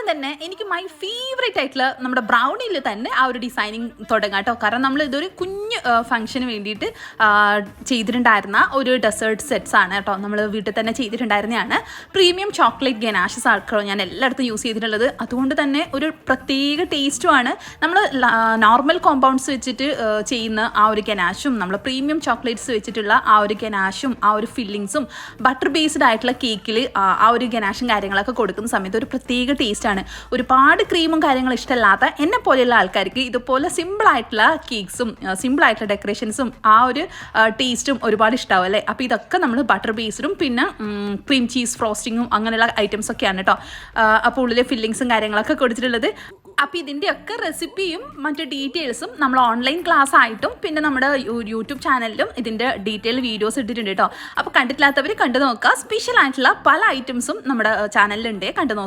ആദ്യം തന്നെ എനിക്ക് മൈ ഫേവറേറ്റ് ആയിട്ടുള്ള നമ്മുടെ ബ്രൗണിയിൽ തന്നെ ആ ഒരു ഡിസൈനിങ് തുടങ്ങാം കേട്ടോ. കാരണം നമ്മൾ ഇതൊരു കുഞ്ഞ് ഫംഗ്ഷന് വേണ്ടിയിട്ട് ചെയ്തിട്ടുണ്ടായിരുന്ന ഒരു ഡെസേർട്ട് സെറ്റ്സ് ആണ് കേട്ടോ. നമ്മൾ വീട്ടിൽ തന്നെ ചെയ്തിട്ടുണ്ടായിരുന്നതാണ്. പ്രീമിയം ചോക്ലേറ്റ് ഗനാഷസ് ആൾക്കാരോ ഞാൻ എല്ലായിടത്തും യൂസ് ചെയ്തിട്ടുള്ളത്. അതുകൊണ്ട് തന്നെ ഒരു പ്രത്യേക ടേസ്റ്റുമാണ്. നമ്മൾ നോർമൽ കോമ്പൗണ്ട്സ് വെച്ചിട്ട് ചെയ്യുന്ന ആ ഒരു ഗനാഷും നമ്മൾ പ്രീമിയം ചോക്ലേറ്റ്സ് വെച്ചിട്ടുള്ള ആ ഒരു ഗനാഷും ആ ഒരു ഫില്ലിങ്സും ബട്ടർ ബേസ്ഡ് ആയിട്ടുള്ള കേക്കിൽ ആ ഒരു ഗനാഷും കാര്യങ്ങളൊക്കെ കൊടുക്കുന്ന സമയത്ത് ഒരു പ്രത്യേക ടേസ്റ്റാണ്. ഒരുപാട് ക്രീമും കാര്യങ്ങളും ഇഷ്ടമല്ലാത്ത എന്നെ പോലെയുള്ള ആൾക്കാർക്ക് ഇതുപോലെ സിമ്പിളായിട്ടുള്ള കേക്ക്സും സിമ്പിളായിട്ടുള്ള ഡെക്കറേഷൻസും ആ ഒരു ടേസ്റ്റും ഒരുപാട് ഇഷ്ടമാവും അല്ലേ. അപ്പോൾ ഇതൊക്കെ നമ്മൾ ബട്ടർ ബേസ്ഡും പിന്നെ ക്രീം ചീസ് ഫ്രോസ്റ്റിങ്ങും അങ്ങനെയുള്ള ഐറ്റംസ് ഒക്കെയാണ് കേട്ടോ. അപ്പോൾ ഉള്ളിലെ ഫില്ലിങ്സും കാര്യങ്ങളൊക്കെ കൊടുത്തിട്ടുള്ളത്. അപ്പോൾ ഇതിൻ്റെയൊക്കെ റെസിപ്പിയും മറ്റു ഡീറ്റെയിൽസും നമ്മൾ ഓൺലൈൻ ക്ലാസ് ആയിട്ടും പിന്നെ നമ്മുടെ യൂട്യൂബ് ചാനലിലും ഇതിൻ്റെ ഡീറ്റെയിൽ വീഡിയോസ് ഇട്ടിട്ടുണ്ട് കേട്ടോ. അപ്പോൾ കണ്ടിട്ടില്ലാത്തവർ കണ്ടു നോക്കുക. സ്പെഷ്യൽ ആയിട്ടുള്ള പല ഐറ്റംസും നമ്മുടെ ചാനലിലുണ്ട്, കണ്ടു നോക്കുക.